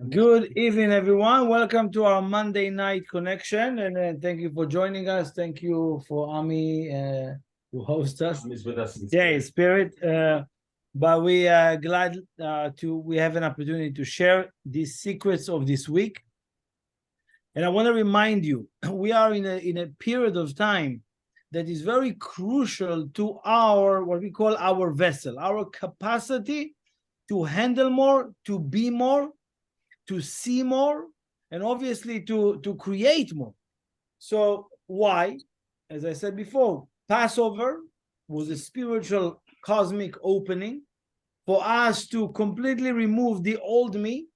Good evening, everyone. Welcome to our Monday night connection, and thank you for joining us. Thank you for Ami who host us. Ami's with us. Yeah, spirit. But we are glad we have an opportunity to share these secrets of this week. And I want to remind you, we are in a period of time that is very crucial to our what we call our vessel, our capacity to handle more, to be more, to see more, and obviously to create more. So why? As I said before, Passover was a spiritual cosmic opening for us to completely remove the old me,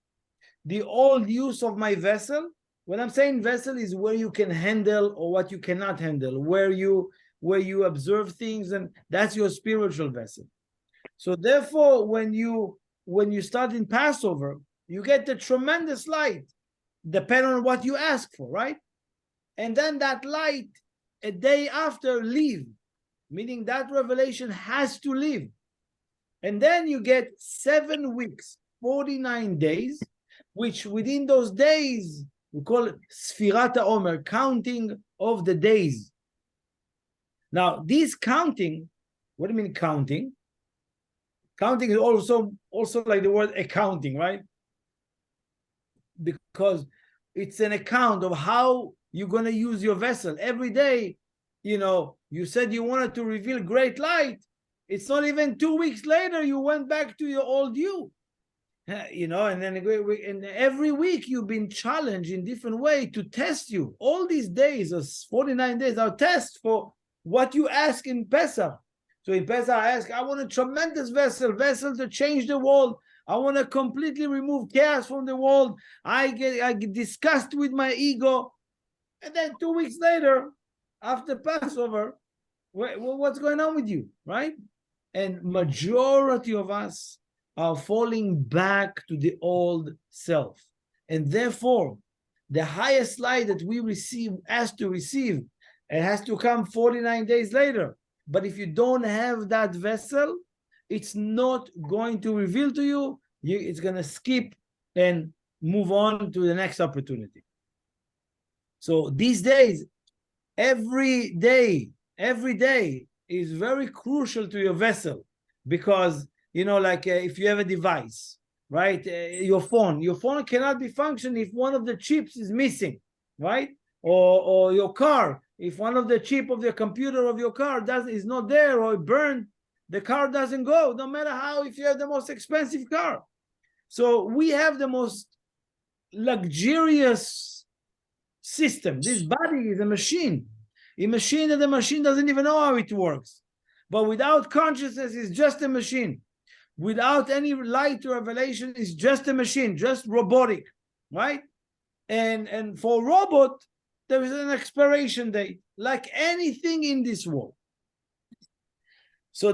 the old use of my vessel. When I'm saying vessel is where you can handle or what you cannot handle, where you observe things, and that's your spiritual vessel. So therefore, when you start in Passover, you get the tremendous light, depending on what you ask for, right? And then that light, a day after, leave, meaning that revelation has to leave. And then you get 7 weeks, 49 days, which within those days, we call it Sfirat Omer, counting of the days. Now, this counting, what do you mean counting? Counting is also like the word accounting, right? Because it's an account of how you're going to use your vessel every day. You said you wanted to reveal great light. It's not even 2 weeks later you went back to your old you. And then and every week you've been challenged in different way to test you. All these days, 49 days, are tests for what you ask in Pesach. So in Pesach, I ask, I want a tremendous vessel to change the world. I want to completely remove chaos from the world. I get disgusted with my ego. And then 2 weeks later, after Passover, what's going on with you, right? And majority of us are falling back to the old self. And therefore, the highest light that we receive has to receive, it has to come 49 days later. But if you don't have that vessel, it's not going to reveal to you. It's going to skip and move on to the next opportunity. So these days, every day is very crucial to your vessel, because if you have a device, right, your phone cannot be functioning if one of the chips is missing, right? Or your car, if one of the chip of the computer of your car is not there or burned, the car doesn't go, no matter how, if you have the most expensive car. So we have the most luxurious system. This body is a machine that the machine doesn't even know how it works. But without consciousness, it's just a machine. Without any light or revelation, it's just a machine, just robotic, right? And for robot, there is an expiration date, like anything in this world. So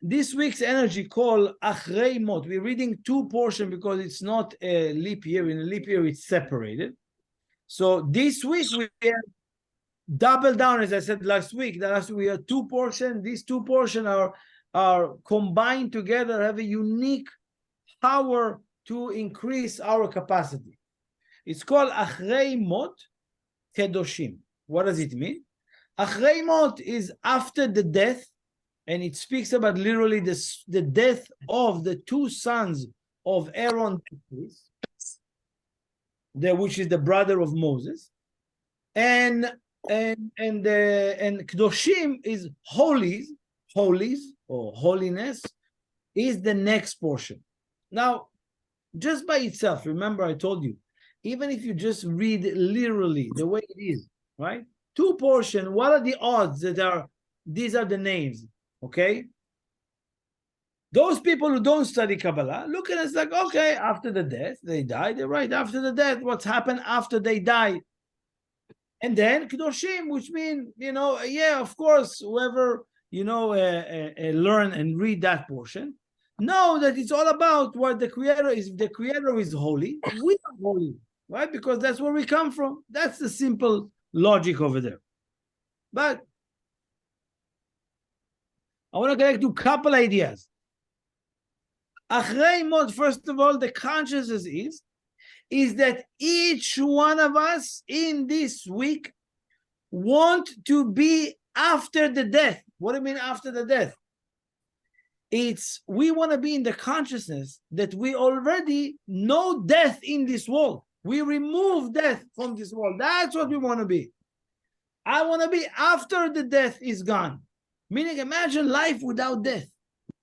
this week's energy called Acharei Mot. We're reading 2 portions because it's not a leap year. In a leap year, it's separated. So this week we have double down, as I said last week. We have 2 portions. These 2 portions are combined together, have a unique power to increase our capacity. It's called Acharei Mot Kedoshim. What does it mean? Acharei Mot is after the death, and it speaks about literally the death of the 2 sons of Aaron, which is the brother of Moses, and Kedoshim is holies or holiness is the next portion. Now, just by itself, remember I told you, even if you just read literally the way it is, right? 2 portions, what are the odds these are the names, okay? Those people who don't study Kabbalah look at it like, okay, after the death, they die. They're right, after the death, what's happened after they die? And then Kedoshim, which means, of course, whoever, learn and read that portion, know that it's all about what the Creator is. If the Creator is holy, we are holy, right? Because that's where we come from. That's the simple logic over there. But I want to connect to a couple ideas. Acharei Mot, first of all, the consciousness is, is that each one of us in this week want to be after the death. What do you mean after the death? It's we want to be in the consciousness that we already know death in this world. We remove death from this world. That's what we want to be. I want to be after the death is gone. Meaning, imagine life without death.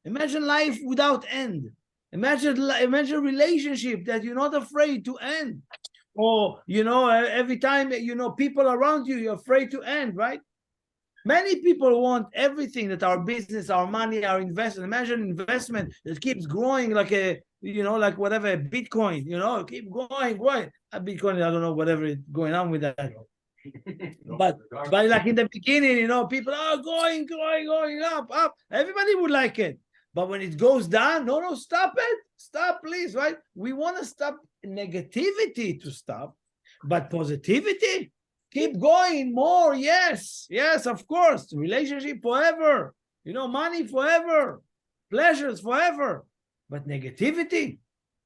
Imagine life without end. Imagine relationship that you're not afraid to end. Or, every time, people around you, you're afraid to end, right? Many people want everything, that our business, our money, our investment. Imagine investment that keeps growing like like whatever, Bitcoin, keep growing. Bitcoin, I don't know, whatever is going on with that. But like in the beginning, people are going up. Everybody would like it. But when it goes down, no, stop it. Stop, please, right? We want to stop negativity to stop, but positivity, keep going more. Yes, of course. Relationship forever, money forever, pleasures forever. But negativity,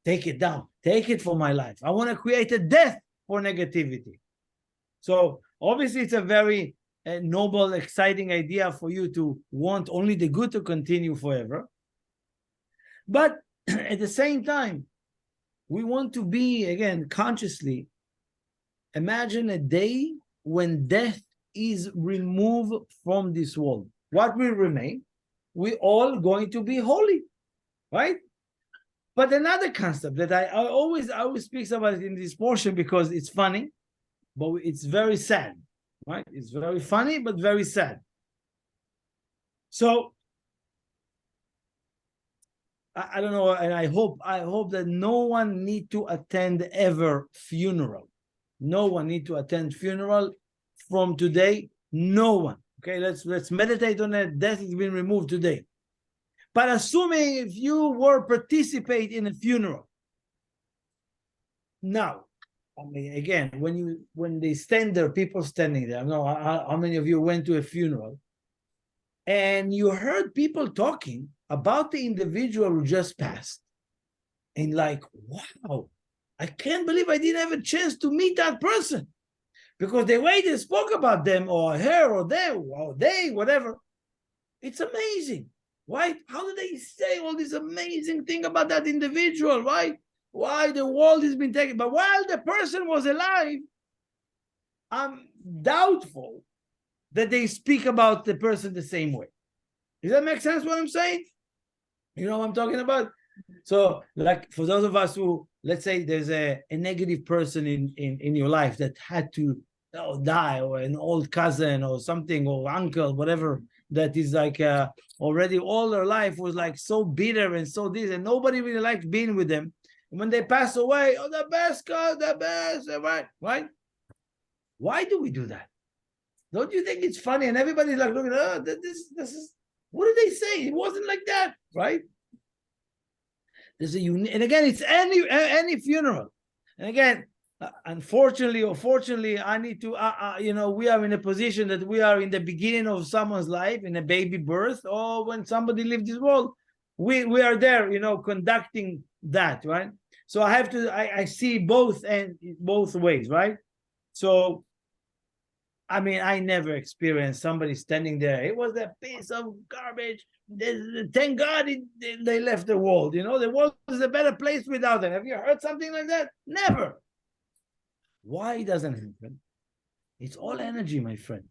take it down. Take it for my life. I want to create a death for negativity. So obviously it's a very noble, exciting idea for you to want only the good to continue forever. But at the same time, we want to be, again, consciously, imagine a day when death is removed from this world. What will remain? We all going to be holy, right? But another concept that I always speak about it in this portion because it's funny, but it's very sad, right? It's very funny, but very sad. So I don't know, and I hope that no one need to attend ever funeral. No one need to attend funeral from today. No one. Okay, let's meditate on that. Death has been removed today. But assuming if you were participate in a funeral, now, I mean, again, when they stand there, people standing there. I don't know how many of you went to a funeral, and you heard people talking about the individual who just passed, and like, wow, I can't believe I didn't have a chance to meet that person, because the way they spoke about them, or her, or them, or they, whatever, it's amazing, right? How do they say all this amazing thing about that individual, right? Why the world has been taken. But while the person was alive, I'm doubtful that they speak about the person the same way. Does that make sense what I'm saying? You know what I'm talking about? So, like, for those of us who, let's say there's a negative person in your life that had to die, or an old cousin or something, or uncle, whatever, that is like already all their life was like so bitter and so this, and nobody really liked being with them. And when they pass away, the best God, the best, right? Why do we do that? Don't you think it's funny? And everybody's like, looking, this is, what did they say? It wasn't like that, right? There's a unique, and again, it's any funeral. And again, unfortunately or fortunately, I need to, we are in a position that we are in the beginning of someone's life, in a baby birth, or when somebody leaves this world, we are there, conducting that, right? So I have to, I see both ways, right? So, I mean, I never experienced somebody standing there. It was a piece of garbage. Thank God they left the world. The world is a better place without them. Have you heard something like that? Never. Why it doesn't happen? It's all energy, my friend.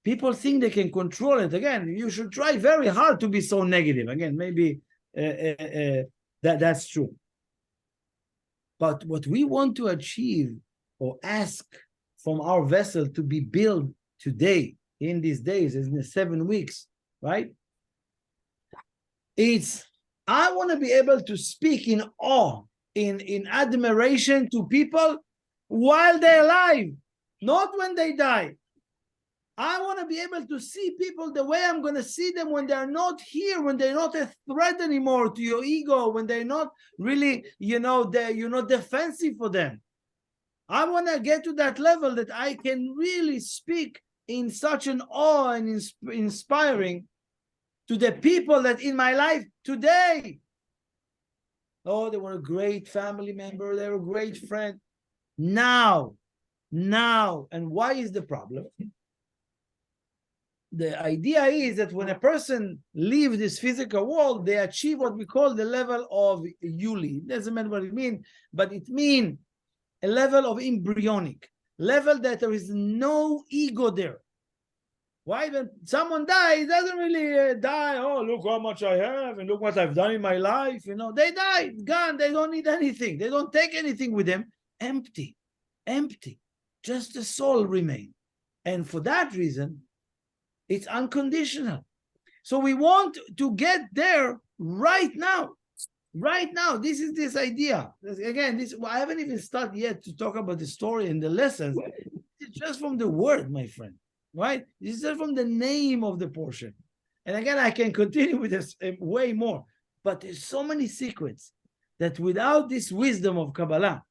People think they can control it. Again, you should try very hard to be so negative. Again, maybe that's true. But what we want to achieve or ask from our vessel to be built today, in these days, in the 7 weeks, right? I want to be able to speak in awe, in admiration to people while they're alive, not when they die. I want to be able to see people the way I'm going to see them when they're not here, when they're not a threat anymore to your ego, when they're not really, you're not defensive for them. I want to get to that level that I can really speak in such an awe and inspiring to the people that in my life today. Oh, they were a great family member. They were a great friend. Now. And why is the problem? The idea is that when a person leaves this physical world, they achieve what we call the level of Yuli. It doesn't matter what it means, but it means a level of embryonic, level that there is no ego there. Why? When someone dies, it doesn't really die. Oh, look how much I have and look what I've done in my life. They die, gone. They don't need anything. They don't take anything with them. Empty. Just the soul remains. And for that reason, it's unconditional. So we want to get there right now. This is this idea. Again, I haven't even started yet to talk about the story and the lessons. It's just from the word, my friend. Right? This is just from the name of the portion. And again, I can continue with this way more. But there's so many secrets that without this wisdom of Kabbalah,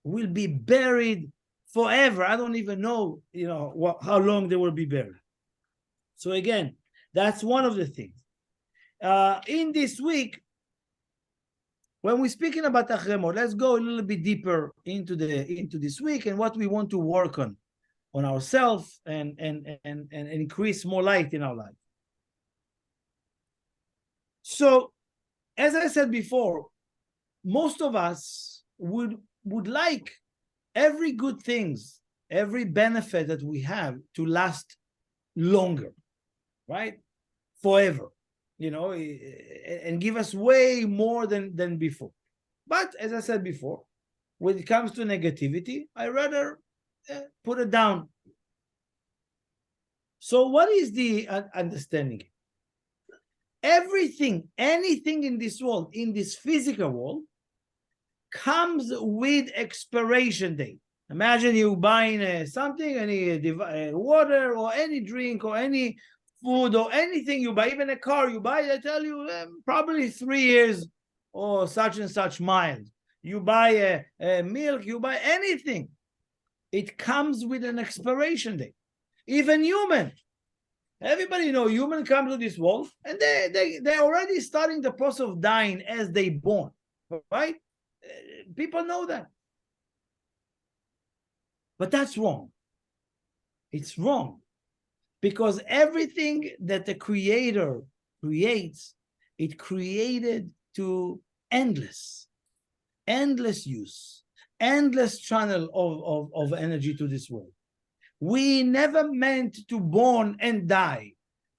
will be buried forever. I don't even know, how long they will be buried. So again, that's one of the things. In this week, when we're speaking about Acharei Mot, let's go a little bit deeper into this week and what we want to work on ourselves and increase more light in our life. So, as I said before, most of us would like every good things, every benefit that we have to last longer, right? Forever, and give us way more than before. But as I said before, when it comes to negativity, I rather put it down. So what is the understanding? Anything in this world, in this physical world, comes with expiration date. Imagine you buying something, any water or any drink or any food or anything you buy, even a car you buy, they tell you probably 3 years or such and such miles. You buy a milk, you buy anything. It comes with an expiration date. Even human. Everybody human comes to this world and they're already starting the process of dying as they born, right? People know that. But that's wrong. It's wrong. Because everything that the Creator creates, it created to endless use, endless channel of energy to this world. We never meant to born and die.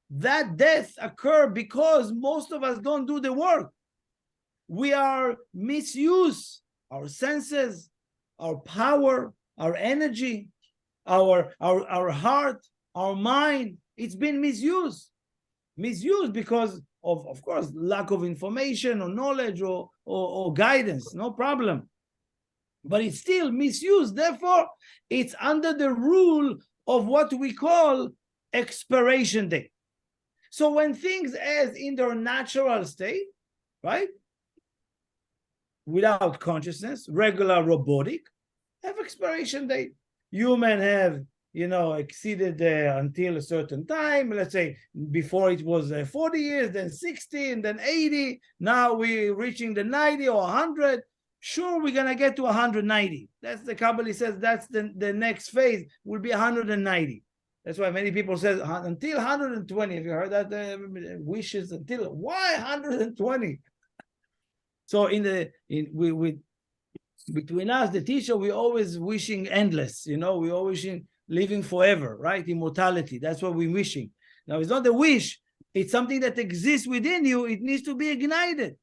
That death occurred because most of us don't do the work. We are misuse our senses, our power, our energy, our heart, our mind. It's been misused because of course, lack of information or knowledge or guidance, no problem. But it's still misused. Therefore, it's under the rule of what we call expiration date. So when things as in their natural state, right, without consciousness, regular robotic, have expiration date. Human have, exceeded until a certain time. Let's say before it was 40 years, then 60, and then 80. Now we're reaching the 90 or 100. Sure, we're going to get to 190. That's the Kabbalah says that's the next phase will be 190. That's why many people say until 120. Have you heard that? Wishes until, why 120? So between us, the teacher, we always wishing endless, we always wishing living forever, right? Immortality. That's what we're wishing. Now, it's not a wish. It's something that exists within you. It needs to be ignited.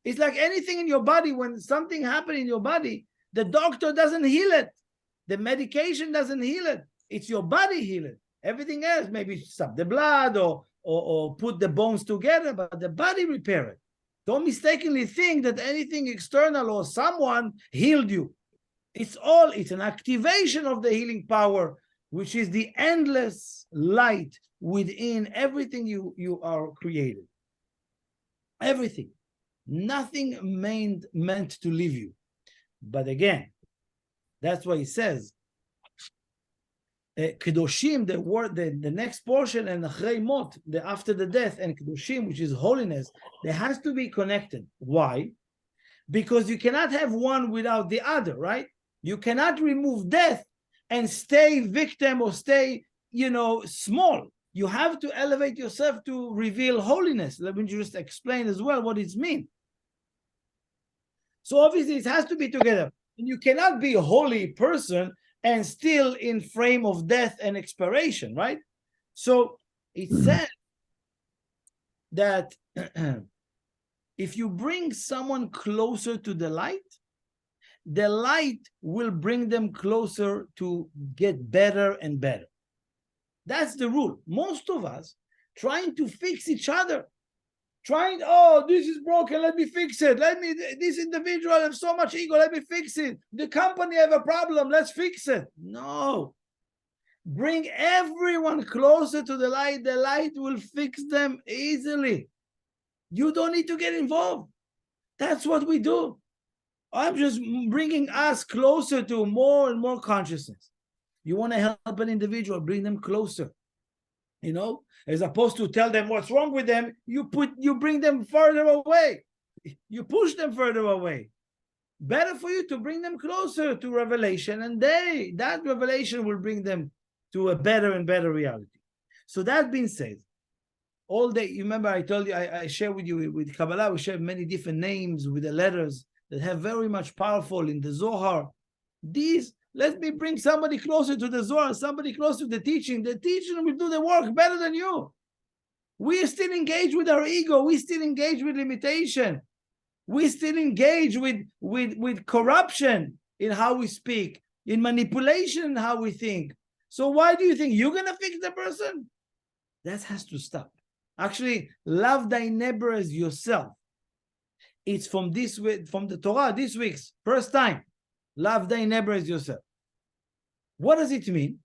It's like anything in your body. When something happens in your body, the doctor doesn't heal it. The medication doesn't heal it. It's your body heal it. Everything else, maybe stop the blood or put the bones together, but the body repair it. Don't mistakenly think that anything external or someone healed you. It's an activation of the healing power, which is the endless light within everything you are created. Everything. Nothing meant to leave you. But again, that's why he says, Kedoshim, the word, the next portion, and Acharei Mot, the after the death, and Kedoshim, which is holiness, they has to be connected. Why? Because you cannot have one without the other, right? You cannot remove death and stay victim or stay, small. You have to elevate yourself to reveal holiness. Let me just explain as well what it means. So obviously it has to be together. And you cannot be a holy person and still in frame of death and expiration, right? So it says that if you bring someone closer to the light will bring them closer to get better and better. That's the rule. Most of us trying to fix each other, this is broken, let me fix it. This individual has so much ego, let me fix it. The company have a problem, let's fix it. No. Bring everyone closer to the light will fix them easily. You don't need to get involved. That's what we do. I'm just bringing us closer to more and more consciousness. You want to help an individual, bring them closer. As opposed to tell them what's wrong with them, you bring them further away. You push them further away. Better for you to bring them closer to revelation, and that revelation will bring them to a better and better reality. So that being said, all day, you remember I told you, I share with you with Kabbalah, we share many different names with the letters that have very much powerful in the Zohar. Let me bring somebody closer to the Zohar, somebody closer to the teaching. The teaching will do the work better than you. We are still engaged with our ego. We still engage with limitation. We still engage with corruption in how we speak, in manipulation in how we think. So why do you think you're going to fix the person? That has to stop. Actually, love thy neighbor as yourself. It's from the Torah this week's first time. Love thy neighbor as yourself. What does it mean?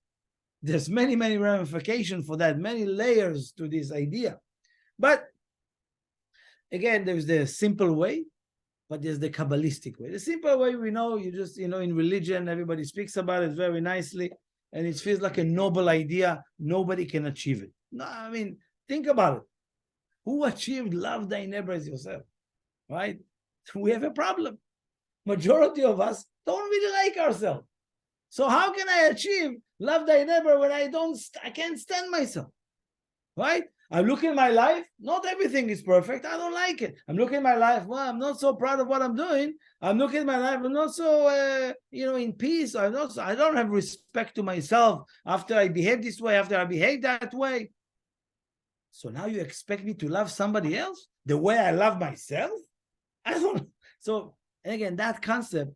There's many, many ramifications for that, many layers to this idea. But again, there's the simple way, but there's the Kabbalistic way. The simple way, we know, you just, in religion, everybody speaks about it very nicely, and it feels like a noble idea. Nobody can achieve it. No, think about it. Who achieved love thy neighbor as yourself? Right? We have a problem. Majority of us don't really like ourselves. So how can I achieve love thy neighbor when I can't stand myself? Right? I'm looking at my life. Not everything is perfect. I don't like it. I'm looking at my life. Well, I'm not so proud of what I'm doing. I'm looking at my life. I'm not so, in peace. I don't have respect to myself after I behave this way, after I behave that way. So now you expect me to love somebody else the way I love myself? I don't. So again, that concept,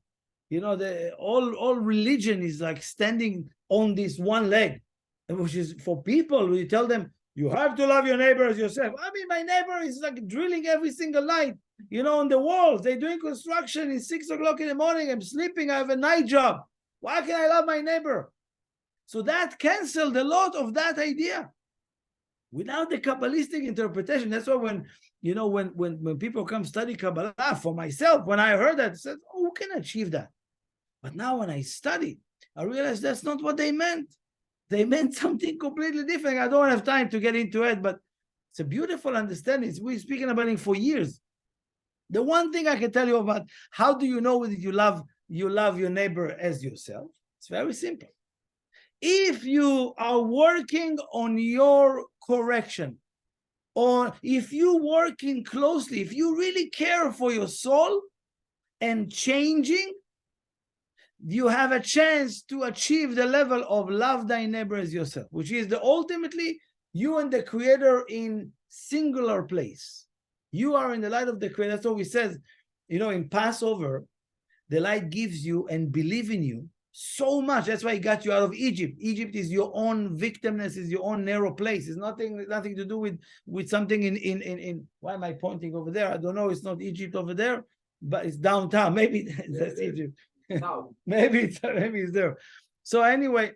all religion is like standing on this one leg, which is for people. You tell them you have to love your neighbor as yourself. My neighbor is like drilling every single night, on the walls. They're doing construction. It's 6 o'clock in the morning. I'm sleeping. I have a night job. Why can I love my neighbor? So that canceled a lot of that idea. Without the Kabbalistic interpretation, that's why when people come study Kabbalah, for myself, when I heard that, I said, who can achieve that? But now when I study, I realize that's not what they meant. They meant something completely different. I don't have time to get into it, but it's a beautiful understanding. We've spoken about it for years. The one thing I can tell you about how do you know whether you love your neighbor as yourself? It's very simple. If you are working on your correction, or if you're working closely, if you really care for your soul and changing, you have a chance to achieve the level of love thy neighbor as yourself, which is ultimately you and the Creator in singular place. You are in the light of the Creator. That's what we said, in Passover, the light gives you and believe in you so much. That's why he got you out of Egypt. Egypt is your own victimness, is your own narrow place. It's nothing to do with something in why am I pointing over there? I don't know. It's not Egypt over there, but it's downtown. Maybe that's Egypt. No. maybe it's there. So anyway,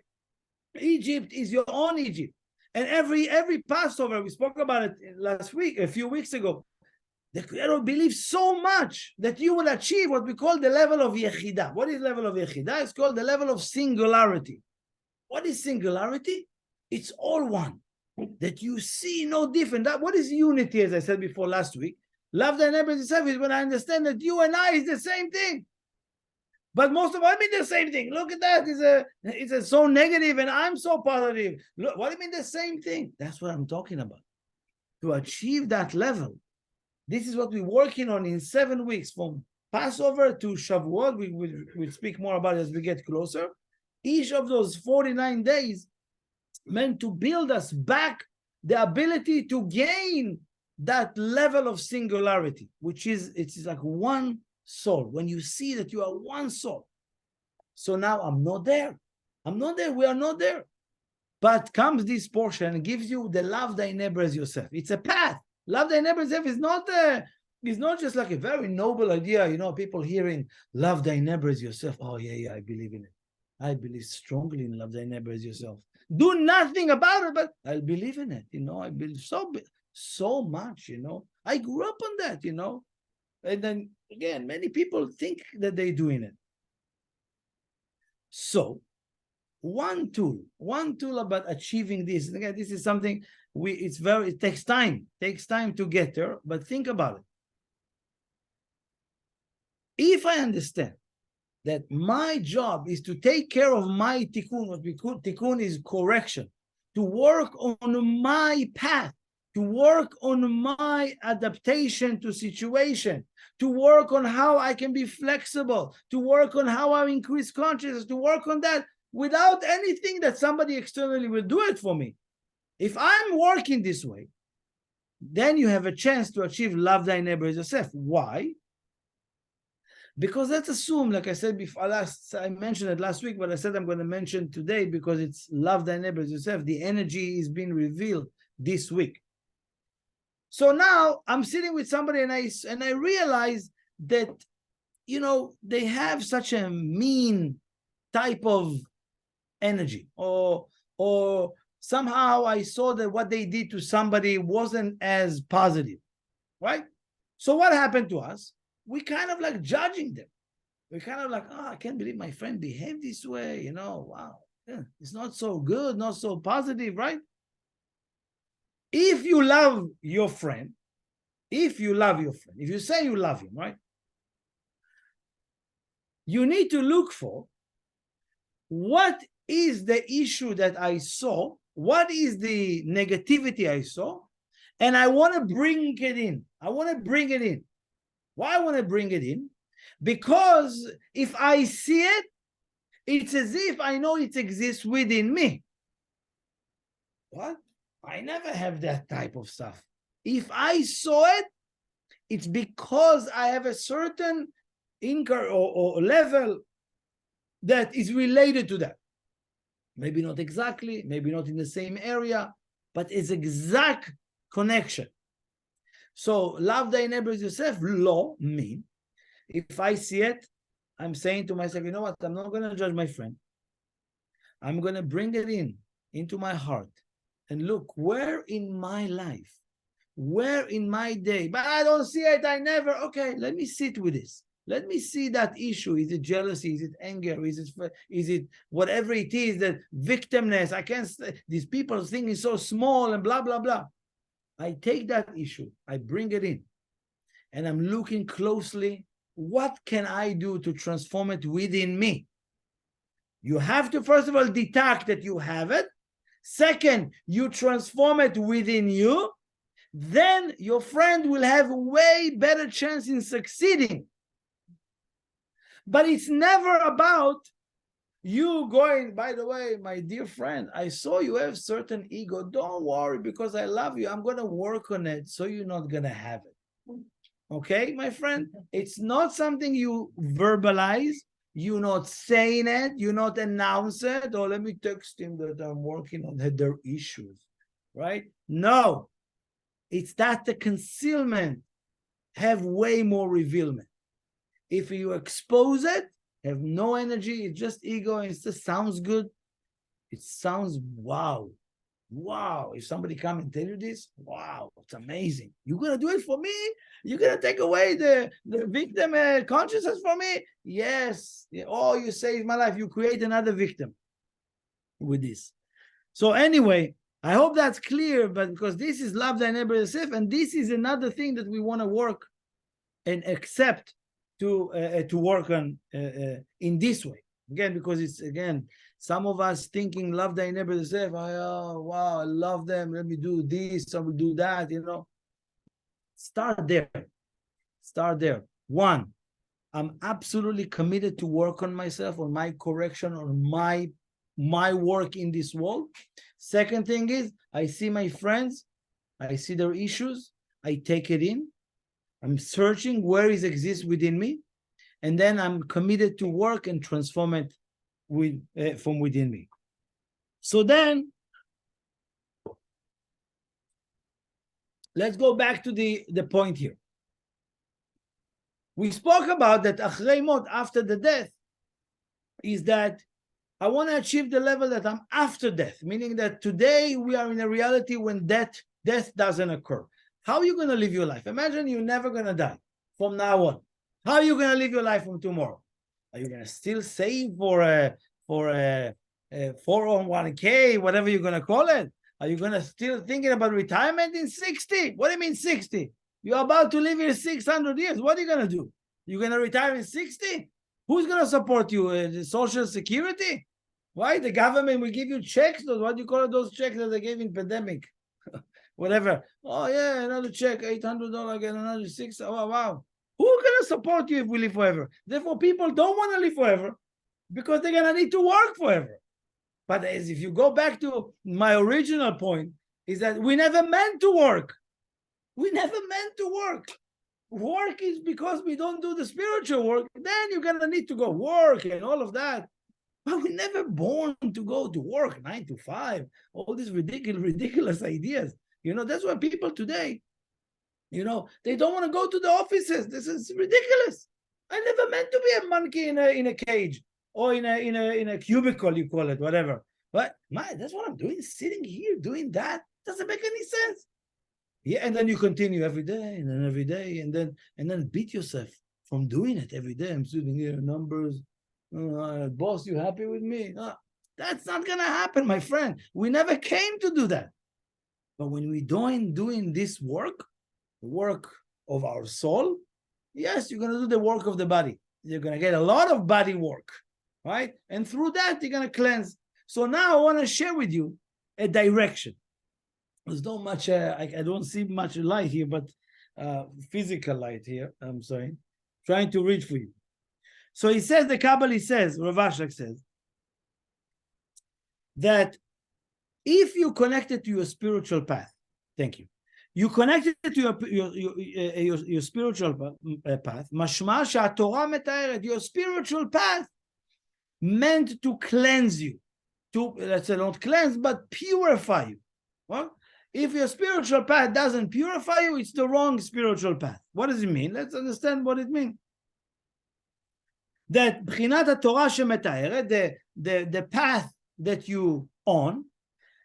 Egypt is your own Egypt. And every Passover, we spoke about it a few weeks ago, the Creator believes so much that you will achieve what we call the level of Yechidah. What is level of Yechidah? It's called the level of singularity. What is singularity? It's all one. That you see no different. What is unity, as I said before last week? Love thy neighbor as yourself is when I understand that you and I is the same thing. But most of I mean the same thing. Look at that. It's so negative and I'm so positive. Look, what do you mean the same thing? That's what I'm talking about. To achieve that level. This is what we're working on in 7 weeks from Passover to Shavuot. We'll speak more about it as we get closer. Each of those 49 days meant to build us back the ability to gain that level of singularity, which is, it's like one soul. When you see that you are one soul. So now I'm not there. I'm not there. We are not there. But comes this portion and gives you the love thy neighbor as yourself. It's a path. Love thy neighbor as yourself is not just like a very noble idea. You know, people hearing love thy neighbor as yourself. Oh, yeah, I believe in it. I believe strongly in love thy neighbor as yourself. Do nothing about it, but I believe in it. You know, I believe so much, you know. I grew up on that, you know. And then, again, many people think that they're doing it. So, one tool about achieving this. And again, this is something it takes time. It takes time to get there, but think about it. If I understand that my job is to take care of my tikkun, what we call tikkun is correction, to work on my path, to work on my adaptation to situation, to work on how I can be flexible, to work on how I increase consciousness, to work on that without anything that somebody externally will do it for me. If I'm working this way, then you have a chance to achieve love thy neighbor as yourself. Why? Because let's assume, like I said before, I mentioned it last week, but I said I'm going to mention today because it's love thy neighbor as yourself. The energy is being revealed this week. So now I'm sitting with somebody and I realize that, you know, they have such a mean type of energy, or somehow I saw that what they did to somebody wasn't as positive, right? So what happened to us? We kind of like judging them. We're kind of like, oh, I can't believe my friend behaved this way, you know, wow, yeah, it's not so good, not so positive, right? If you love your friend, if you say you love him, right? You need to look for what is the issue that I saw, what is the negativity I saw, and I want to bring it in. I want to bring it in. Why I want to bring it in? Because if I see it, it's as if I know it exists within me. What? I never have that type of stuff. If I saw it, it's because I have a certain income or level that is related to that. Maybe not exactly, maybe not in the same area, but it's exact connection. So love thy neighbor as yourself, law, me. If I see it, I'm saying to myself, you know what? I'm not going to judge my friend. I'm going to bring it into my heart and look where in my life, where in my day, but I don't see it, I never, okay, let me sit with this. Let me see that issue. Is it jealousy? Is it anger? Is it whatever it is, that victimness? I can't, these people thinking so small and blah, blah, blah. I take that issue, I bring it in, and I'm looking closely. What can I do to transform it within me? You have to, first of all, detect that you have it. Second, you transform it within you. Then your friend will have a way better chance in succeeding. But it's never about you going, by the way, my dear friend, I saw you have certain ego. Don't worry, because I love you. I'm going to work on it so you're not going to have it. Okay, my friend? It's not something you verbalize. You're not saying it. You're not announcing it. Or let me text him that I'm working on their issues, right? No. It's that the concealment have way more revealment. If you expose it, have no energy, it's just ego, it just sounds good. It sounds wow. Wow. If somebody come and tell you this, wow, it's amazing. You're going to do it for me? You're going to take away the victim consciousness for me? Yes. Oh, you saved my life. You create another victim with this. So anyway, I hope that's clear, but because this is love thy neighbor as yourself, and this is another thing that we want to work and accept to work on in this way. Again, because it's, again, some of us thinking, love thy neighbor as yourself. Oh, wow, I love them. Let me do this, I will do that, Start there. Start there. One, I'm absolutely committed to work on myself, on my correction, on my work in this world. Second thing is, I see my friends, I see their issues, I take it in. I'm searching where it exists within me, and then I'm committed to work and transform it from within me. So then, let's go back to the point here. We spoke about that Acharei Mot, after the death, is that I want to achieve the level that I'm after death, meaning that today we are in a reality when death doesn't occur. How are you going to live your life? Imagine you're never going to die from now on. How are you going to live your life from tomorrow? Are you going to still save for a 401k, whatever you're going to call it? Are you going to still thinking about retirement in 60? What do you mean 60? You're about to live here 600 years. What are you going to do? You're going to retire in 60? Who's going to support you? The Social Security? Why? The government will give you checks. What do you call it? Those checks that they gave in pandemic? Whatever. Oh, yeah, another check, $800 again, another $600. Oh, wow. Who's going to support you if we live forever? Therefore, people don't want to live forever because they're going to need to work forever. But as if you go back to my original point, is that we never meant to work. We never meant to work. Work is because we don't do the spiritual work. Then you're going to need to go work and all of that. But we never born to go to work 9 to 5. All these ridiculous ideas. That's why people today, they don't want to go to the offices. This is ridiculous. I never meant to be a monkey in a cage or in a cubicle, you call it, whatever. But that's what I'm doing, sitting here doing that. Doesn't make any sense. Yeah, and then you continue every day and then every day and then beat yourself from doing it every day. I'm sitting here, numbers. Boss, you happy with me? No, that's not gonna happen, my friend. We never came to do that. But when we're doing this work, the work of our soul, yes, you're gonna do the work of the body. You're gonna get a lot of body work, right? And through that, you're gonna cleanse. So now I want to share with you a direction. There's not much, I don't see much light here, but physical light here, I'm sorry. Trying to read for you. So he says, the Kabbalah says, Rav Ashlag says, that if you connected to your spiritual path, thank you, you connected to your spiritual path, mashma she'Torah metaeret, your spiritual path meant to cleanse you, to, let's say, not cleanse, but purify you. Well, if your spiritual path doesn't purify you, it's the wrong spiritual path. What does it mean? Let's understand what it means. That b'chinat Torah shemetaeret, the path that you on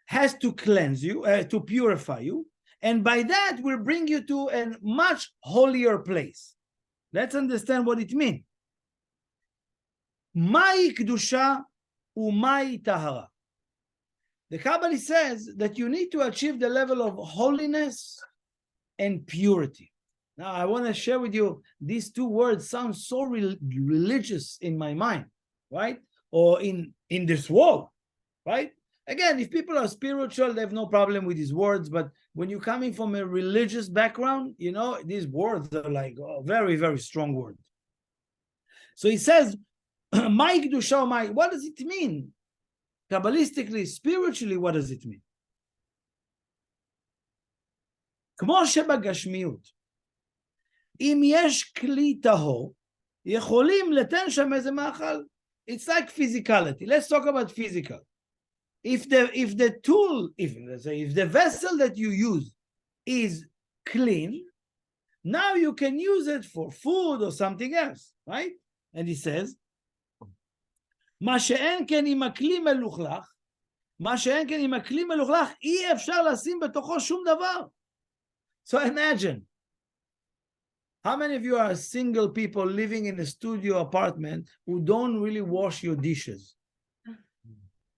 has to cleanse you, to purify you, and by that will bring you to a much holier place. Let's understand what it means. Mai kedusha umai tahara. The Kabbalah says that you need to achieve the level of holiness and purity. Now, I want to share with you, these two words sound so religious in my mind, right? Or in this world, right? Again, if people are spiritual, they have no problem with these words. But when you're coming from a religious background, these words are like very, very strong words. So he says, "My kedusha, my." What does it mean? Kabbalistically, spiritually, what does it mean? כמו שבגשמיות, אם יש כלי טהור, יכולים לתן שם איזה מאכל. It's like physicality. Let's talk about physical. If the tool, if the vessel that you use is clean, now you can use it for food or something else, right? And he says, מה שאין כן עם הכלי מלוכלך, אי אפשר לשים בתוכו שום דבר. So imagine, how many of you are single people living in a studio apartment who don't really wash your dishes?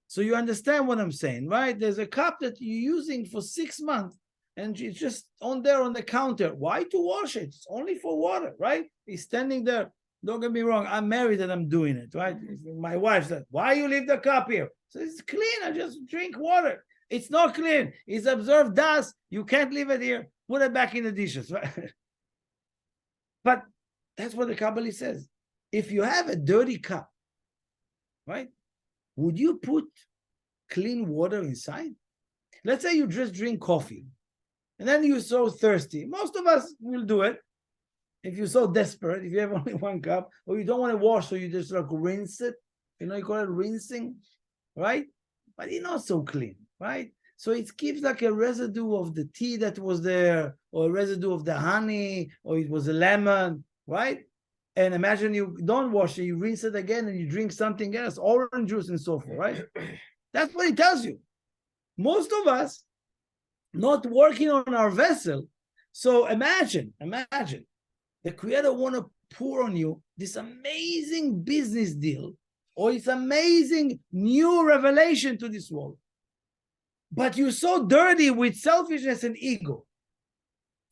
So you understand what I'm saying, right? There's a cup that you're using for 6 months and it's just on there on the counter. Why to wash it? It's only for water, right? It's standing there. Don't get me wrong. I'm married and I'm doing it, right? My wife said, why you leave the cup here? So it's clean. I just drink water. It's not clean. It's observed dust. You can't leave it here. Put it back in the dishes, right? But that's what the Kabbalah says. If you have a dirty cup, right? Would you put clean water inside? Let's say you just drink coffee and then you're so thirsty. Most of us will do it. If you're so desperate, if you have only one cup, or you don't want to wash, so you just like rinse it. You know, you call it rinsing, right? But it's not so clean, right? So it gives like a residue of the tea that was there, or a residue of the honey, or it was a lemon, right? And imagine you don't wash it, you rinse it again, and you drink something else, orange juice and so forth, right? That's what it tells you. Most of us not working on our vessel. So imagine. The Creator want to pour on you this amazing business deal or this amazing new revelation to this world. But you're so dirty with selfishness and ego.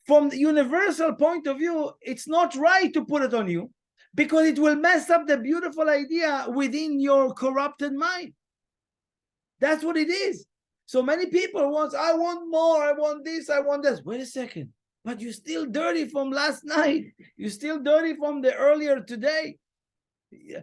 From the universal point of view, it's not right to put it on you because it will mess up the beautiful idea within your corrupted mind. That's what it is. So many people want, I want more, I want this, I want this. Wait a second. But you're still dirty from last night. You're still dirty from the earlier today.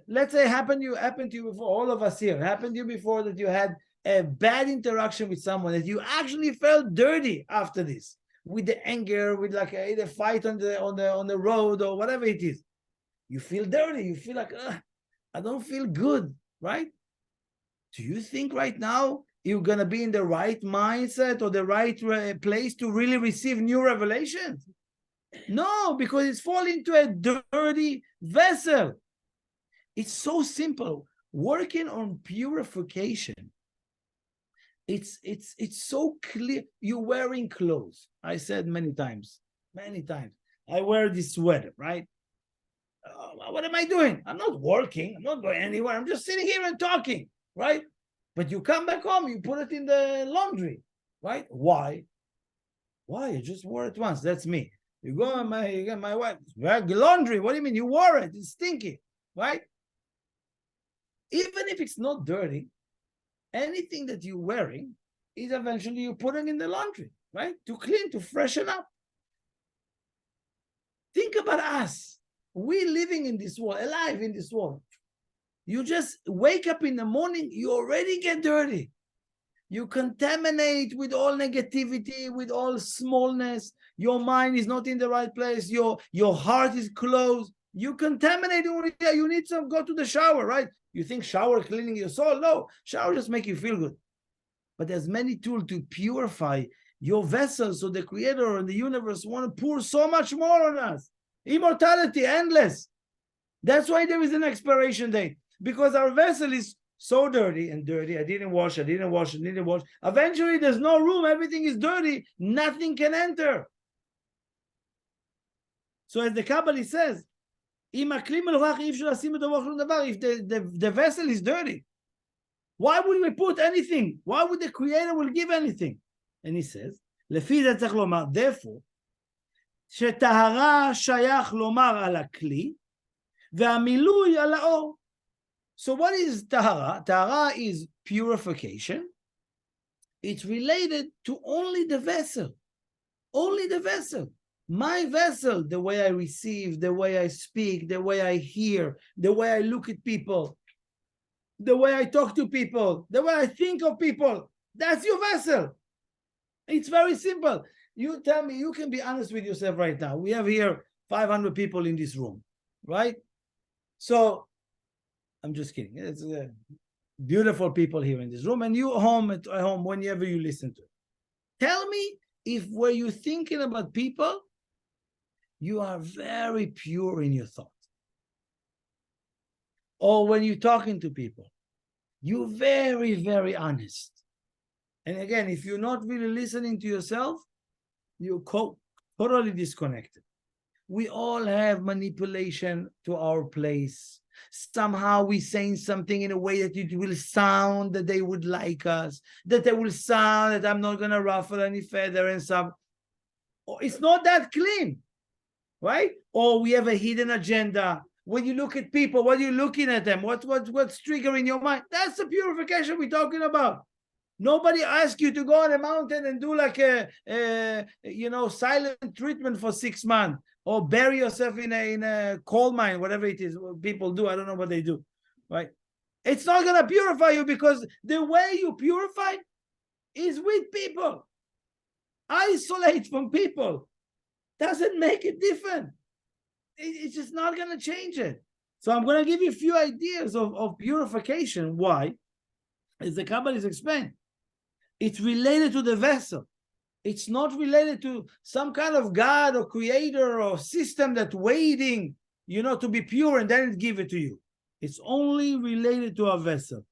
Let's say happened to you before, all of us here, happened to you before that you had a bad interaction with someone that you actually felt dirty after this, with the anger, with like a fight on the road or whatever it is. You feel dirty. You feel like, I don't feel good, right? Do you think right now you're going to be in the right mindset or the right place to really receive new revelations? No, because it's falling into a dirty vessel. It's so simple. Working on purification. It's so clear. You're wearing clothes. I said many times. I wear this sweater, right? What am I doing? I'm not working. I'm not going anywhere. I'm just sitting here and talking, right? But you come back home, you put it in the laundry, right? Why? You just wore it once. That's me. You go, my wife, laundry. What do you mean? You wore it. It's stinky, right? Even if it's not dirty, anything that you're wearing is eventually you're putting in the laundry, right? To clean, to freshen up. Think about us. We living in this world, alive in this world. You just wake up in the morning, you already get dirty. You contaminate with all negativity, with all smallness. Your mind is not in the right place. Your heart is closed. You contaminate. You need to go to the shower, right? You think shower cleaning your soul? No, shower just make you feel good. But there's many tools to purify your vessel. So the Creator and the universe want to pour so much more on us. Immortality, endless. That's why there is an expiration date. Because our vessel is so dirty. I didn't wash. Eventually, there's no room. Everything is dirty. Nothing can enter. So as the Kabbalah says, if the vessel is dirty, why would we put anything? Why would the Creator will give anything? And he says, therefore, שטהרה שייך לומר על הכלי, והמילוי על האור. So what is tahara? Tahara is purification. It's related to only the vessel. Only the vessel. My vessel, the way I receive, the way I speak, the way I hear, the way I look at people, the way I talk to people, the way I think of people. That's your vessel. It's very simple. You tell me, you can be honest with yourself right now. We have here 500 people in this room, right? So, I'm just kidding. It's beautiful people here in this room, and you at home, whenever you listen to it. Tell me if when you're thinking about people, you are very pure in your thought. Or when you're talking to people, you're very, very honest. And again, if you're not really listening to yourself, you're totally disconnected. We all have manipulation to our place. Somehow we're saying something in a way that it will sound that they would like us, that they will sound that I'm not going to ruffle any feather and stuff. It's not that clean, right? Or we have a hidden agenda. when you look at people, what are you looking at them? What's triggering your mind? That's the purification we're talking about. Nobody asks you to go on a mountain and do like a silent treatment for 6 months, or bury yourself in a coal mine, whatever it is people do. I don't know what they do, right? It's not going to purify you, because the way you purify is with people. Isolate from people. Doesn't make it different. It's just not going to change it. So I'm going to give you a few ideas of purification. Why? As the Kabbalah is explained, it's related to the vessel. It's not related to some kind of God or creator or system that's waiting, to be pure and then it give it to you. It's only related to our vessel.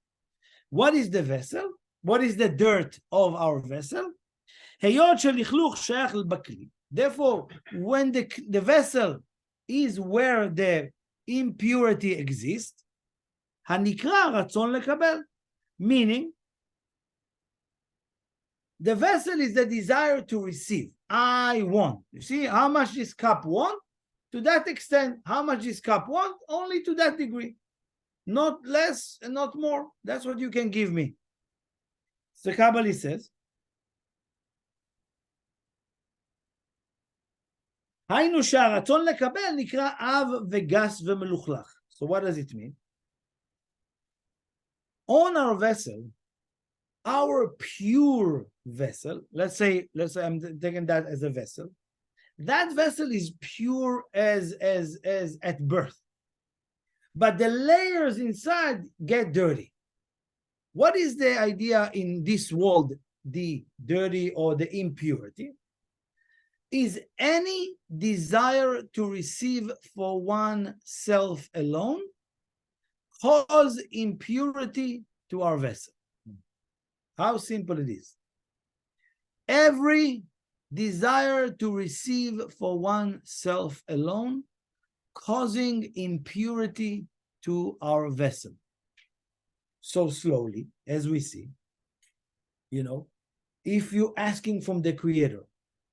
What is the vessel? What is the dirt of our vessel? Therefore, when the vessel is where the impurity exists, meaning the vessel is the desire to receive. I want. You see how much this cup wants? To that extent. How much this cup wants? Only to that degree. Not less and not more. That's what you can give me. So Kabbalah says, so what does it mean? On our vessel, our pure vessel, let's say I'm taking that as a vessel, that vessel is pure as at birth, but the layers inside get dirty. What is the idea in this world, the dirty or the impurity? Is any desire to receive for oneself alone cause impurity to our vessel. How simple it is. Every desire to receive for oneself alone causing impurity to our vessel. So slowly, as we see, if you're asking from the Creator,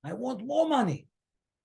I want more money.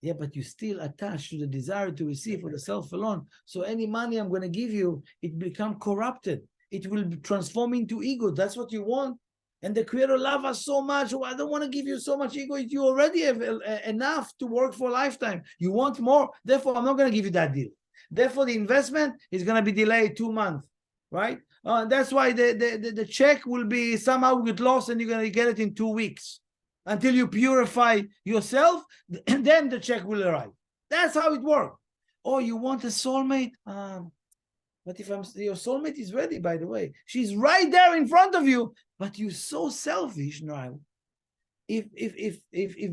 Yeah, but you still attached to the desire to receive for the self alone. So any money I'm going to give you, it become corrupted. It will transform into ego. That's what you want. And the Creator loves us so much. Oh, I don't want to give you so much ego. You already have enough to work for a lifetime. You want more. Therefore, I'm not going to give you that deal. Therefore, the investment is going to be delayed 2 months, right? That's why the check will be somehow get lost and you're going to get it in 2 weeks. Until you purify yourself, and then the check will arrive. That's how it works. Oh, you want a soulmate? But if your soulmate is ready, by the way, she's right there in front of you. But you're so selfish now. If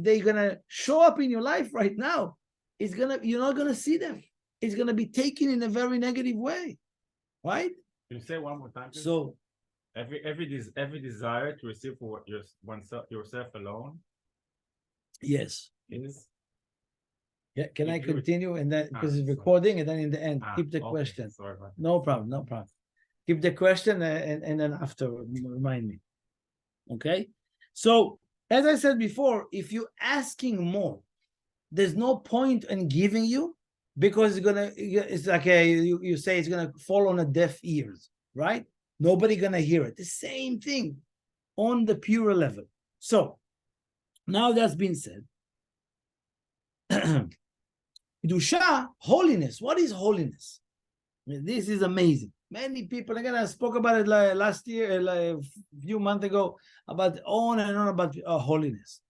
they're gonna show up in your life right now, you're not gonna see them. It's gonna be taken in a very negative way, right? Can you say one more time, please? So. Every desire to receive for yourself alone. Yes. Is. Yeah. Can I continue? And then because it's recording, and then in the end, keep the question. Sorry about that. No problem. No problem. Keep the question, and then after remind me. Okay. So as I said before, if you're asking more, there's no point in giving you, because it's like you say it's gonna fall on a deaf ears, right? Nobody gonna hear it. The same thing on the pure level. So now that's been said. Kedusha, holiness. What is holiness? This is amazing. Many people, again, I spoke about it last year, a few months ago, about on and on about holiness.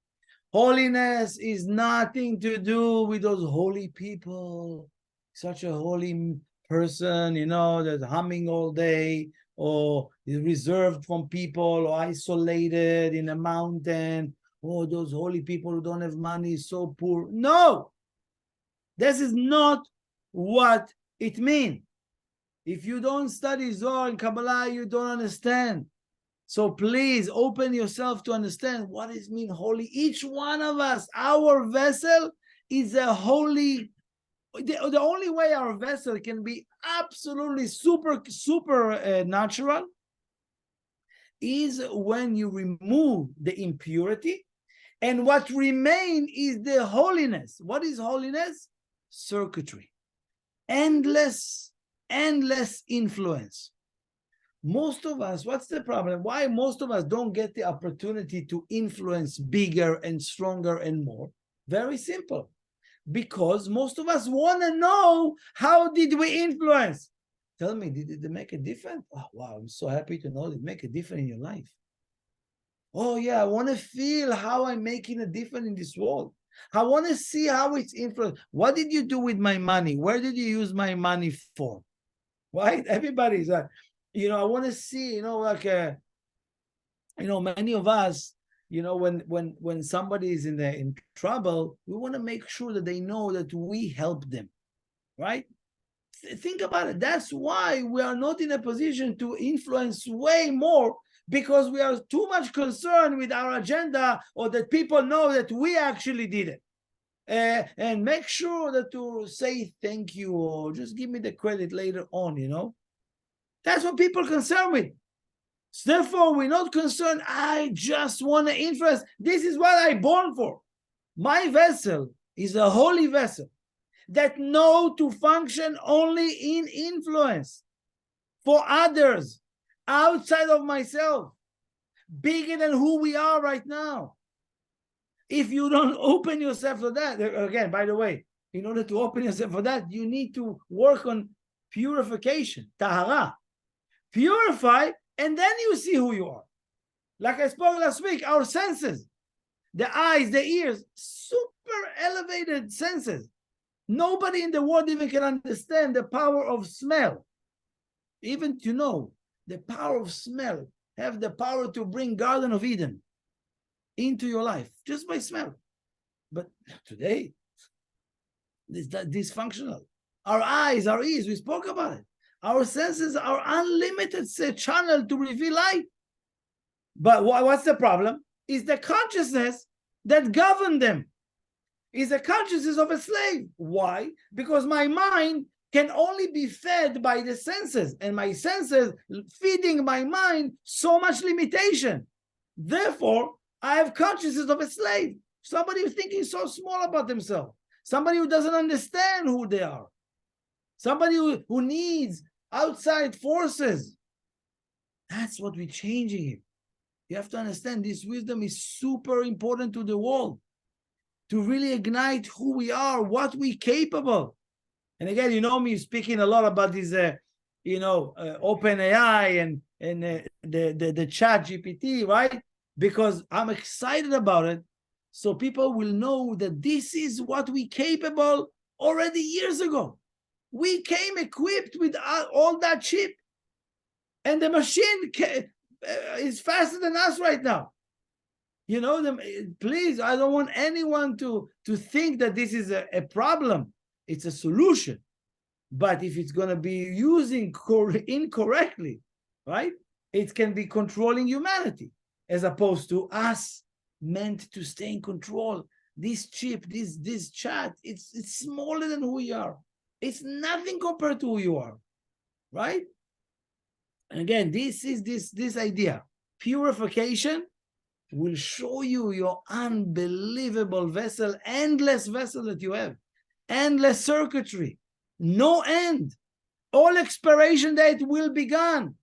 Holiness is nothing to do with those holy people. Such a holy person, that's humming all day, or is reserved from people, or isolated in a mountain. Oh, those holy people who don't have money, so poor. No, this is not what it means. If you don't study Zohar and Kabbalah, you don't understand. So please open yourself to understand what it means holy. Each one of us, our vessel is a holy. The only way our vessel can be absolutely super natural is when you remove the impurity, and what remains is the holiness. What is holiness? Circuitry. endless influence. Most of us, what's the problem? Why most of us don't get the opportunity to influence bigger and stronger and more? Very simple. Because most of us want to know, how did we influence? Tell me, did it make a difference? Oh, wow, I'm so happy to know it make a difference in your life. Oh, yeah, I want to feel how I'm making a difference in this world. I want to see how it's influenced. What did you do with my money? Where did you use my money for? Right? Everybody's like, I want to see, many of us, when somebody is in trouble, we want to make sure that they know that we help them, right? Think about it. That's why we are not in a position to influence way more, because we are too much concerned with our agenda, or that people know that we actually did it. And make sure that to say thank you, or just give me the credit later on, That's what people are concerned with. So therefore, we're not concerned, I just want to influence. This is what I'm born for. My vessel is a holy vessel that know to function only in influence for others outside of myself, bigger than who we are right now. If you don't open yourself for that, again, by the way, in order to open yourself for that, you need to work on purification, tahara. Purify, and then you see who you are. Like I spoke last week, our senses, the eyes, the ears, super elevated senses. Nobody in the world even can understand the power of smell. Even the power of smell, have the power to bring Garden of Eden into your life just by smell. But today, it's dysfunctional. Our eyes, our ears, we spoke about it. Our senses are unlimited channel to reveal light. But what's the problem? Is the consciousness that govern them. Is the consciousness of a slave. Why? Because my mind can only be fed by the senses, and my senses feeding my mind so much limitation. Therefore, I have consciousness of a slave. Somebody who's thinking so small about themselves. Somebody who doesn't understand who they are. Somebody who needs outside forces. That's what we're changing here. You have to understand this wisdom is super important to the world, to really ignite who we are, what we're capable. And again, me speaking a lot about this, open AI and the chat GPT, right? Because I'm excited about it. So people will know that this is what we capable already years ago. We came equipped with all that chip. And the machine is faster than us right now. Please, I don't want anyone to think that this is a problem. It's a solution. But if it's going to be using incorrectly, right, it can be controlling humanity, as opposed to us meant to stay in control. This chip, this chat, it's smaller than who we are. It's nothing compared to who you are, right? And again, this is this idea. Purification will show you your unbelievable vessel, endless vessel that you have, endless circuitry, no end. All expiration date will be gone.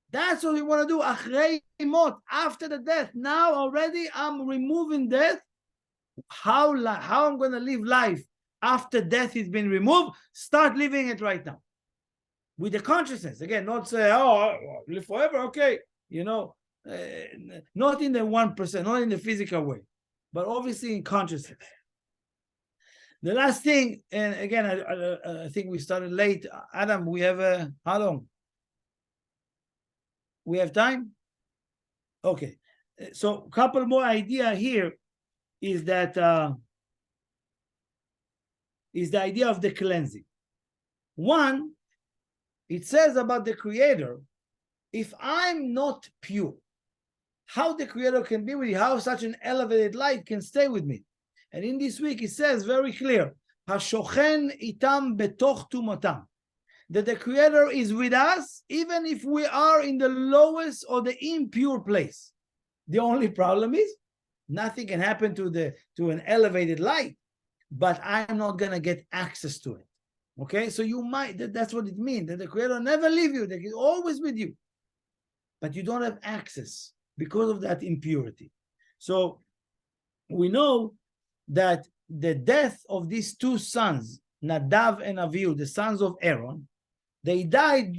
That's what we want to do. Acharei Mot, after the death. Now already I'm removing death. How I'm going to live life after death has been removed? Start living it right now. With the consciousness. Again, not say, I'll live forever. Okay. Not in the 1%, not in the physical way, but obviously in consciousness. The last thing, and again, I think we started late. Adam, we have how long? We have time? Okay. So a couple more idea here is that is the idea of the cleansing. One, it says about the Creator, if I'm not pure, how the Creator can be with you, how such an elevated light can stay with me. And in this week, it says very clear, Hashochen itam betoch tumotam, that the Creator is with us, even if we are in the lowest or the impure place. The only problem is, nothing can happen to an elevated light, but I'm not going to get access to it. Okay, so you might, that's what it means, that the Creator never leave you, that He's always with you. But you don't have access because of that impurity. So we know that the death of these two sons, Nadav and Avihu, the sons of Aaron, they died,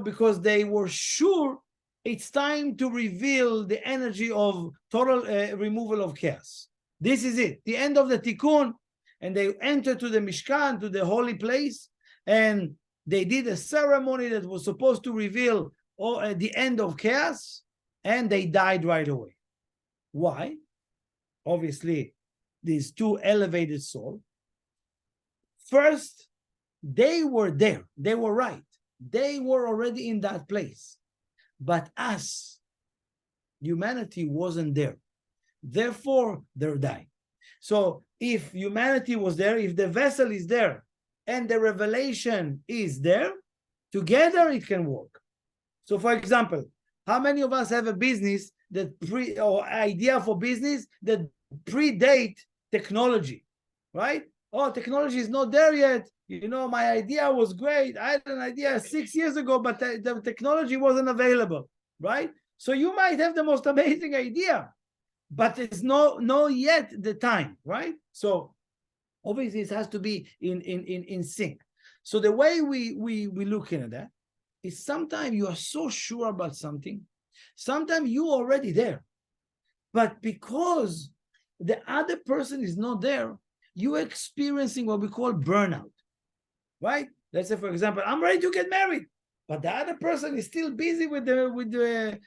because they were sure it's time to reveal the energy of total removal of chaos. This is it, the end of the tikkun, and they entered to the Mishkan, to the holy place, and they did a ceremony that was supposed to reveal the end of chaos, and they died right away. Why? Obviously, these two elevated souls. First, they were there. They were right. They were already in that place. But us, humanity, wasn't there. Therefore, they're dying. So if humanity was there, if the vessel is there, and the revelation is there, together it can work. So for example, how many of us have a business that or idea for business that predate technology, right? Oh, technology is not there yet. My idea was great. I had an idea 6 years ago, but the technology wasn't available, right? So you might have the most amazing idea, but it's no yet the time, right? So obviously it has to be in sync. So the way we look at that is sometimes you are so sure about something, sometimes you already there, but because the other person is not there, you're experiencing what we call burnout, right? Let's say, for example, I'm ready to get married, but the other person is still busy with the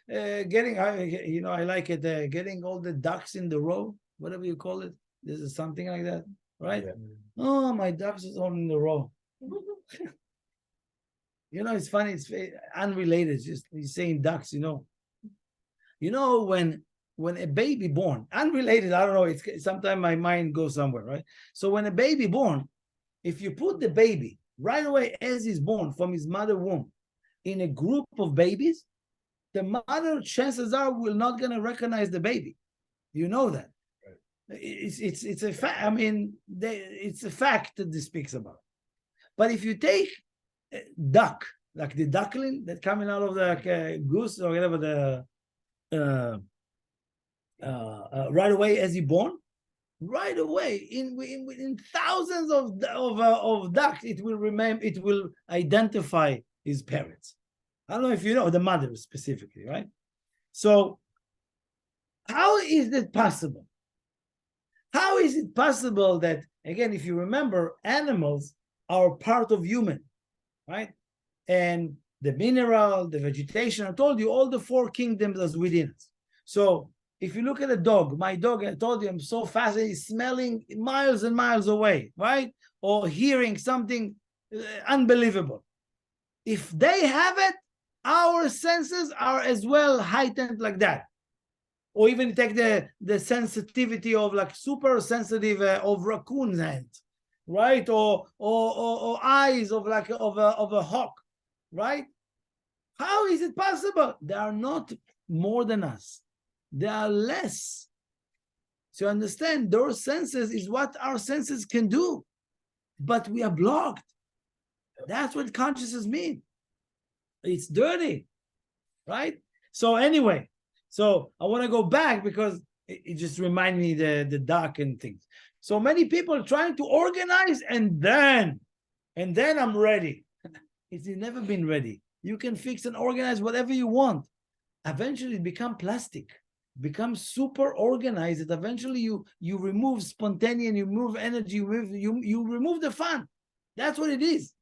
getting, I like it, getting all the ducks in the row, whatever you call it. This is something like that, right? Yeah. Oh, my ducks is all in the row. It's funny. It's unrelated. It's just you're saying ducks. When a baby born, unrelated. I don't know. It's sometimes my mind goes somewhere, right? So when a baby born, if you put the baby right away as he's born from his mother womb in a group of babies, the mother, chances are, will not gonna recognize the baby. You know that. Right. It's a fact. I mean, it's a fact that this speaks about. But if you take duck, like the duckling that coming out of the goose or whatever, right away as he born, right away in thousands of ducks, it will identify his parents. I don't know if you know the mother specifically, right? So how is it possible? How is it possible that, again, if you remember, animals are part of human, right? And the mineral, the vegetation, I told you, all the four kingdoms are within us. So if you look at a dog, my dog, I told you, I'm so fascinated, he's smelling miles and miles away, right? Or hearing something unbelievable. If they have it, our senses are as well heightened like that. Or even take the sensitivity of like super sensitive of raccoon's hands, right? Or eyes of like of a hawk, right? How is it possible? They are not more than us. They are less. So understand, those senses is what our senses can do, but we are blocked. That's what consciousness means. It's dirty, right? So anyway, so I want to go back because it just reminds me the duck and things. So many people are trying to organize and then I'm ready. It's never been ready. You can fix and organize whatever you want. Eventually it becomes plastic, becomes super organized. That eventually you remove spontaneity, you remove energy, you remove the fun. That's what it is.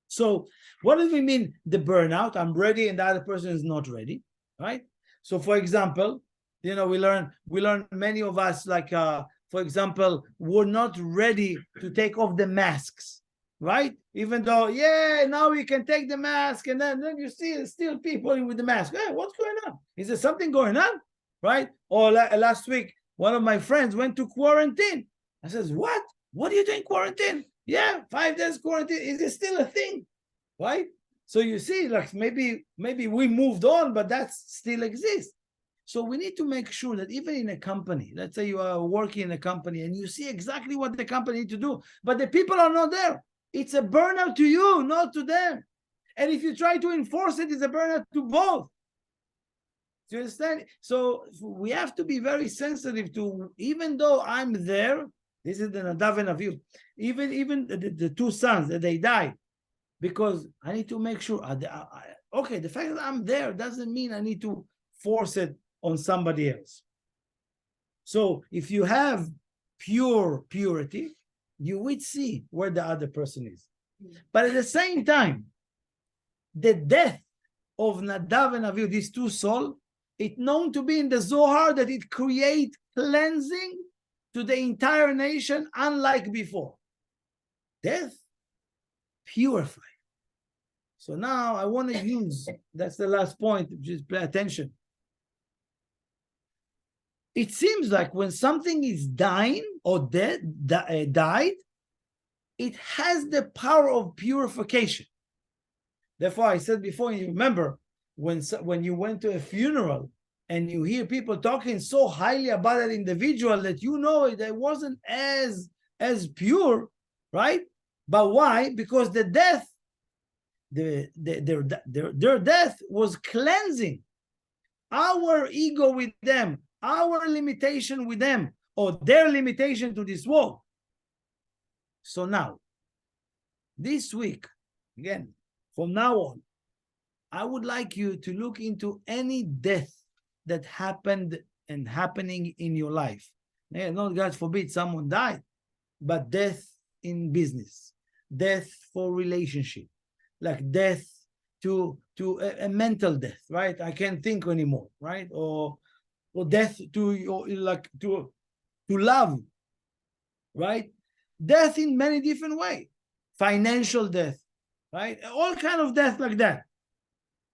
So what does it mean, the burnout? I'm ready and the other person is not ready, right? So for example, we learn many of us, like for example, we're not ready to take off the masks, right? Even though, yeah, now we can take the mask, and then you see still people with the mask. Hey, what's going on? Is there something going on, right? Or last week, one of my friends went to quarantine. I says, what? What are you doing quarantine? Yeah, 5 days quarantine. Is it still a thing, right? So you see, like maybe we moved on, but that still exists. So we need to make sure that even in a company, let's say you are working in a company and you see exactly what the company need to do, but the people are not there. It's a burnout to you, not to them. And if you try to enforce it, it's a burnout to both. Do you understand? So we have to be very sensitive to, even though I'm there, this is the Nadav and Avihu, even the two sons that they died, because I need to make sure, okay, the fact that I'm there doesn't mean I need to force it on somebody else. So if you have purity, you would see where the other person is. But at the same time, the death of Nadav and Avihu, these two souls, it's known to be in the Zohar that it creates cleansing to the entire nation, unlike before. Death, purify. So now I want to use, that's the last point, just pay attention. It seems like when something is dying or died, it has the power of purification. Therefore, I said before, you remember, when you went to a funeral and you hear people talking so highly about that individual that you know it wasn't as pure, right? But why? Because the death, their death was cleansing our ego with them, our limitation with them, or their limitation to this world. So now, this week, again, from now on, I would like you to look into any death that happened and happening in your life. Not God forbid someone died, but death in business, death for relationship, like death to a mental death, right? I can't think anymore, right? Or death to your, like to love, right? Death in many different ways, financial death, right? All kind of death like that.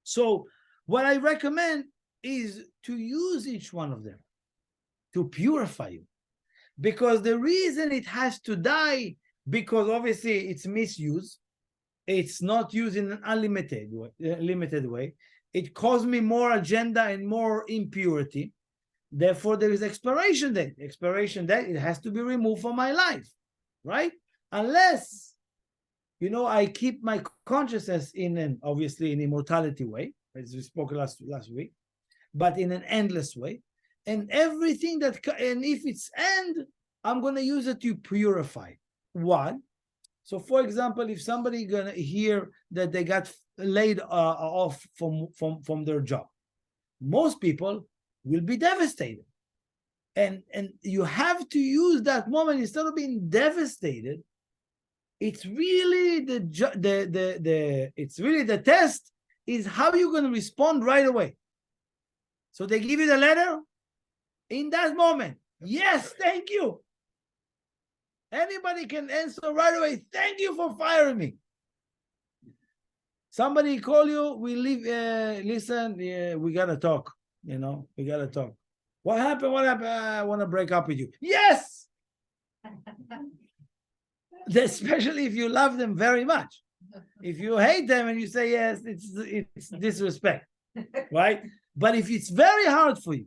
So what I recommend is to use each one of them to purify you, because the reason it has to die, because obviously it's misuse, it's not used in an unlimited way, limited way. It caused me more agenda and more impurity. Therefore, there is expiration date. Expiration date, it has to be removed from my life, right? Unless, you know, I keep my consciousness in an, obviously, an immortality way, as we spoke last week, but in an endless way. And everything that, and if it's end, I'm going to use it to purify. One. So, for example, if somebody gonna hear that they got laid off from their job, most people will be devastated, and you have to use that moment instead of being devastated. It's really the test is how you're going to respond right away. So they give you the letter in that moment. Yes, thank you. Anybody can answer right away. Thank you for firing me. Somebody call you. We leave. Listen, we gotta talk. You know, we gotta talk. What happened? What happened? I want to break up with you. Yes. Especially if you love them very much. If you hate them and you say yes, it's disrespect, right? But if it's very hard for you,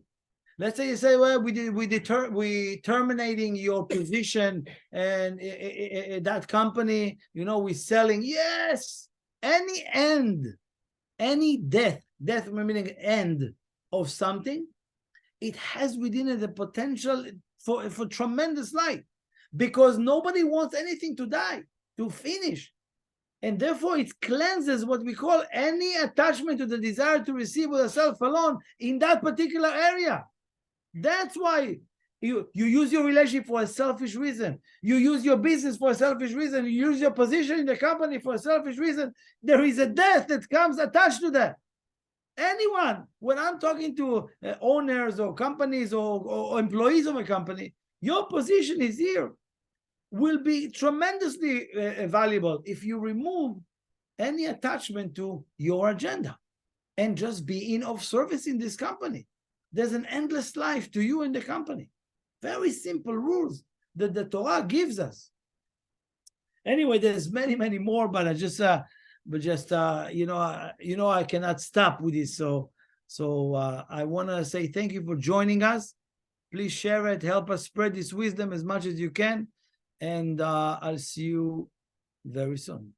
let's say you say, well, we terminating your position, and that company, you know, we're selling. Yes, any end, any death meaning end of something, it has within it the potential for tremendous light, because nobody wants anything to die, to finish. And therefore it cleanses what we call any attachment to the desire to receive with a self alone in that particular area. That's why you use your relationship for a selfish reason. You use your business for a selfish reason. You use your position in the company for a selfish reason. There is a death that comes attached to that. Anyone, when I'm talking to owners or companies or employees of a company, your position is here, will be tremendously valuable if you remove any attachment to your agenda and just being of service in this company. There's an endless life to you in the company. Very simple rules that the Torah gives us. Anyway, there's many more, but I just you know, I cannot stop with this. So I want to say thank you for joining us. Please share it, help us spread this wisdom as much as you can, and I'll see you very soon.